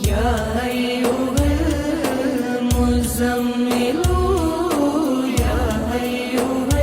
يا أيها المزمل يا أيها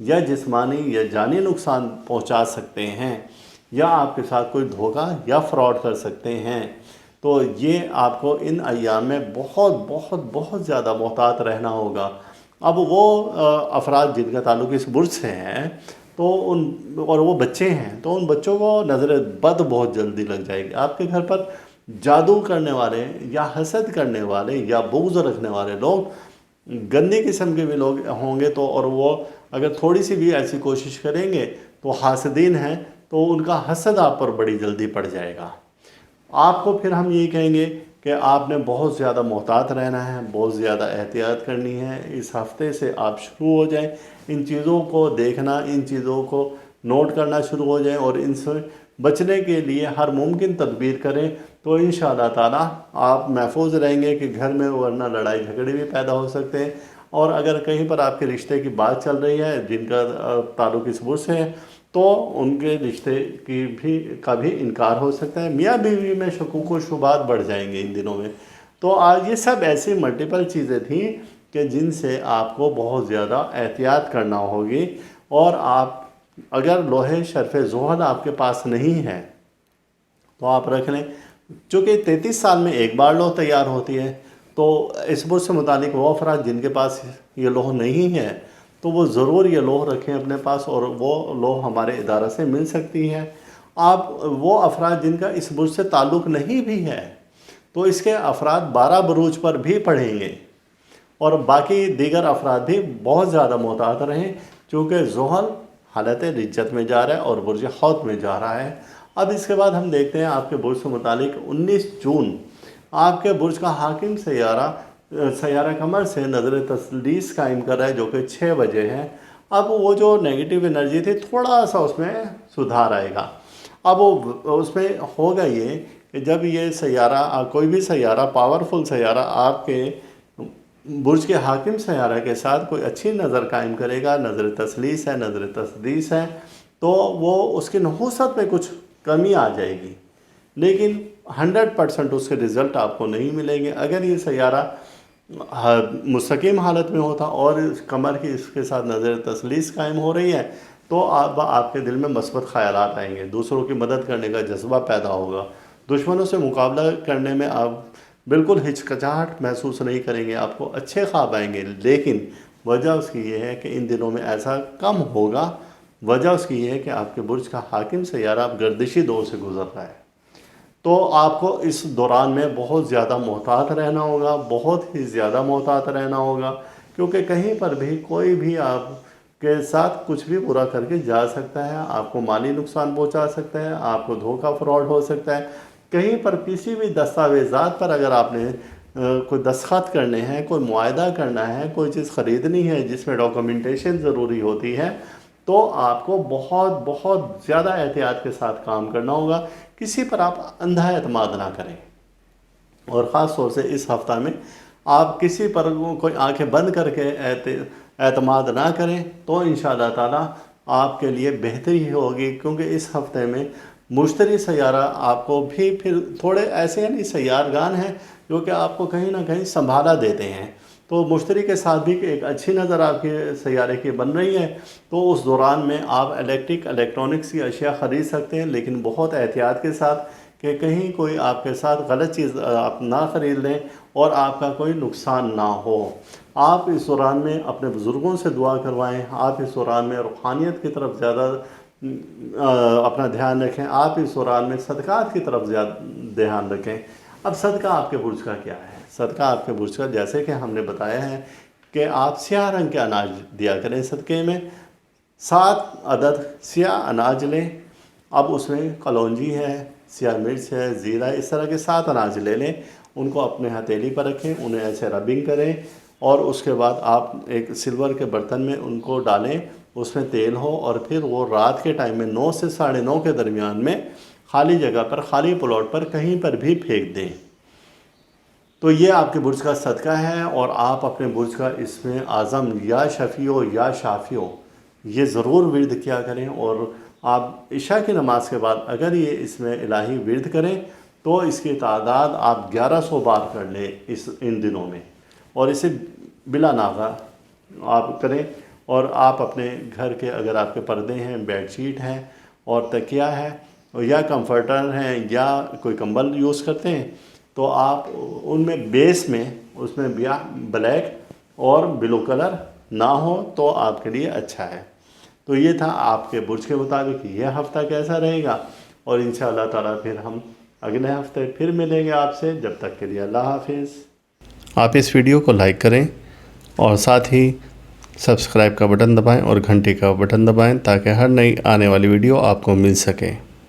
یا جسمانی یا جانی نقصان پہنچا سکتے ہیں، یا آپ کے ساتھ کوئی دھوکہ یا فراڈ کر سکتے ہیں۔ تو یہ آپ کو ان ایام میں بہت بہت بہت زیادہ محتاط رہنا ہوگا۔ اب وہ افراد جن کا تعلق اس برج سے ہیں تو اور وہ بچے ہیں، تو ان بچوں کو نظر بد بہت جلدی لگ جائے گی۔ آپ کے گھر پر جادو کرنے والے یا حسد کرنے والے یا بغض رکھنے والے لوگ گندی قسم کے بھی لوگ ہوں گے، تو اور وہ اگر تھوڑی سی بھی ایسی کوشش کریں گے تو حاسدین ہیں، تو ان کا حسد آپ پر بڑی جلدی پڑ جائے گا۔ آپ کو پھر ہم یہی کہیں گے کہ آپ نے بہت زیادہ محتاط رہنا ہے، بہت زیادہ احتیاط کرنی ہے۔ اس ہفتے سے آپ شروع ہو جائیں ان چیزوں کو دیکھنا، ان چیزوں کو نوٹ کرنا شروع ہو جائیں، اور ان سے بچنے کے لیے ہر ممکن تدبیر کریں، تو انشاءاللہ تعالیٰ آپ محفوظ رہیں گے کہ گھر میں ورنہ لڑائی جھگڑے بھی پیدا ہو سکتے ہیں۔ اور اگر کہیں پر آپ کے رشتے کی بات چل رہی ہے جن کا تعلق اس برج سے ہے، تو ان کے رشتے کا بھی انکار ہو سکتا ہے۔ میاں بیوی میں شکوک و شبہات بڑھ جائیں گے ان دنوں میں۔ تو آج یہ سب ایسی ملٹیپل چیزیں تھیں کہ جن سے آپ کو بہت زیادہ احتیاط کرنا ہوگی، اور آپ اگر لوہے شرف زحل آپ کے پاس نہیں ہے تو آپ رکھ لیں، چونکہ 33 سال میں ایک بار لوہ تیار ہوتی ہے۔ تو اس برج سے متعلق وہ افراد جن کے پاس یہ لوہ نہیں ہے تو وہ ضرور یہ لوہ رکھیں اپنے پاس، اور وہ لوہ ہمارے ادارہ سے مل سکتی ہے۔ آپ وہ افراد جن کا اس برج سے تعلق نہیں بھی ہے تو اس کے افراد 12 بروج پر بھی پڑھیں گے، اور باقی دیگر افراد بھی بہت زیادہ محتاط رہیں، چونکہ زحل حالت رجت میں جا رہا ہے اور برج حوت میں جا رہا ہے۔ اب اس کے بعد ہم دیکھتے ہیں آپ کے برج سے متعلق 19 جون آپ کے برج کا حاکم سیارہ قمر سے نظر تسلیس قائم کر رہا ہے، جو کہ 6 بجے ہے۔ اب وہ جو نیگیٹو انرجی تھی تھوڑا سا اس میں سدھار آئے گا۔ اب اس میں ہوگا یہ کہ جب یہ سیارہ کوئی بھی سیارہ پاورفل سیارہ آپ کے برج کے حاکم سیارہ کے ساتھ کوئی اچھی نظر قائم کرے گا، نظر تسلیس ہے، نظر تسدیس ہے، تو وہ اس کی نحوست میں کچھ کمی آ جائے گی، لیکن 100% اس کے رزلٹ آپ کو نہیں ملیں گے۔ اگر یہ سیارہ مستقیم حالت میں ہوتا اور قمر کی اس کے ساتھ نظر تسلیس قائم ہو رہی ہے تو آپ کے دل میں مثبت خیالات آئیں گے، دوسروں کی مدد کرنے کا جذبہ پیدا ہوگا، دشمنوں سے مقابلہ کرنے میں آپ بالکل ہچکچاہٹ محسوس نہیں کریں گے، آپ کو اچھے خواب آئیں گے۔ لیکن وجہ اس کی یہ ہے کہ ان دنوں میں ایسا کم ہوگا، وجہ اس کی یہ ہے کہ آپ کے برج کا حاکم سیارہ اب گردشی دور سے گزر رہا ہے، تو آپ کو اس دوران میں بہت زیادہ محتاط رہنا ہوگا، بہت ہی زیادہ محتاط رہنا ہوگا، کیونکہ کہیں پر بھی کوئی بھی آپ کے ساتھ کچھ بھی برا کر کے جا سکتا ہے، آپ کو مالی نقصان پہنچا سکتا ہے، آپ کو دھوکہ فراڈ ہو سکتا ہے۔ کہیں پر کسی بھی دستاویزات پر اگر آپ نے کوئی دستخط کرنے ہیں، کوئی معاہدہ کرنا ہے، کوئی چیز خریدنی ہے جس میں ڈاکومنٹیشن ضروری ہوتی ہے، تو آپ کو بہت بہت زیادہ احتیاط کے ساتھ کام کرنا ہوگا۔ کسی پر آپ اندھا اعتماد نہ کریں، اور خاص طور سے اس ہفتہ میں آپ کسی پر کوئی آنکھیں بند کر کے اعتماد نہ کریں، تو انشاءاللہ تعالیٰ آپ کے لیے بہتری ہوگی، کیونکہ اس ہفتے میں مشتری سیارہ آپ کو بھی پھر تھوڑے ایسے یعنی سیارگان ہیں جو کہ آپ کو کہیں نہ کہیں سنبھالا دیتے ہیں، تو مشتری کے ساتھ بھی ایک اچھی نظر آپ کے سیارے کی بن رہی ہے۔ تو اس دوران میں آپ الیکٹرانکس کی اشیاء خرید سکتے ہیں، لیکن بہت احتیاط کے ساتھ کہ کہیں کوئی آپ کے ساتھ غلط چیز آپ نہ خرید لیں اور آپ کا کوئی نقصان نہ ہو۔ آپ اس دوران میں اپنے بزرگوں سے دعا کروائیں، آپ اس دوران میں روحانیت کی طرف زیادہ اپنا دھیان رکھیں، آپ اس دوران میں صدقات کی طرف زیادہ دھیان رکھیں۔ اب صدقہ آپ کے برج کا کیا ہے؟ صدقہ آپ کے برج کا جیسے کہ ہم نے بتایا ہے کہ آپ سیاہ رنگ کے اناج دیا کریں صدقے میں، 7 عدد سیاہ اناج لیں۔ اب اس میں کلونجی ہے، سیاہ مرچ ہے، زیرہ ہے، اس طرح کے 7 اناج لے لیں، ان کو اپنے ہتھیلی پر رکھیں، انہیں ایسے ربنگ کریں، اور اس کے بعد آپ ایک سلور کے برتن میں ان کو ڈالیں، اس میں تیل ہو، اور پھر وہ رات کے ٹائم میں 9 سے 9:30 کے درمیان میں خالی جگہ پر، خالی پلاٹ پر کہیں پر بھی پھینک دیں۔ تو یہ آپ کے برج کا صدقہ ہے، اور آپ اپنے برج کا اس میں اعظم یا شفیع یا شافع یہ ضرور ورد کیا کریں، اور آپ عشاء کی نماز کے بعد اگر یہ اس میں الہی ورد کریں تو اس کی تعداد آپ 1100 بار کر لیں ان دنوں میں، اور اسے بلا ناغہ آپ کریں، اور آپ اپنے گھر کے اگر آپ کے پردے ہیں، بیڈ شیٹ ہیں اور تکیہ ہے یا کمفرٹر ہیں یا کوئی کمبل یوز کرتے ہیں تو آپ ان میں بیس میں اس میں بلیک اور بلو کلر نہ ہو تو آپ کے لیے اچھا ہے۔ تو یہ تھا آپ کے برج کے مطابق یہ ہفتہ کیسا رہے گا، اور انشاءاللہ تعالیٰ پھر ہم اگلے ہفتے پھر ملیں گے آپ سے۔ جب تک کے لیے اللہ حافظ۔ آپ اس ویڈیو کو لائک کریں اور ساتھ ہی سبسکرائب کا بٹن دبائیں اور گھنٹی کا بٹن دبائیں تاکہ ہر نئی آنے والی ویڈیو آپ کو مل سکے۔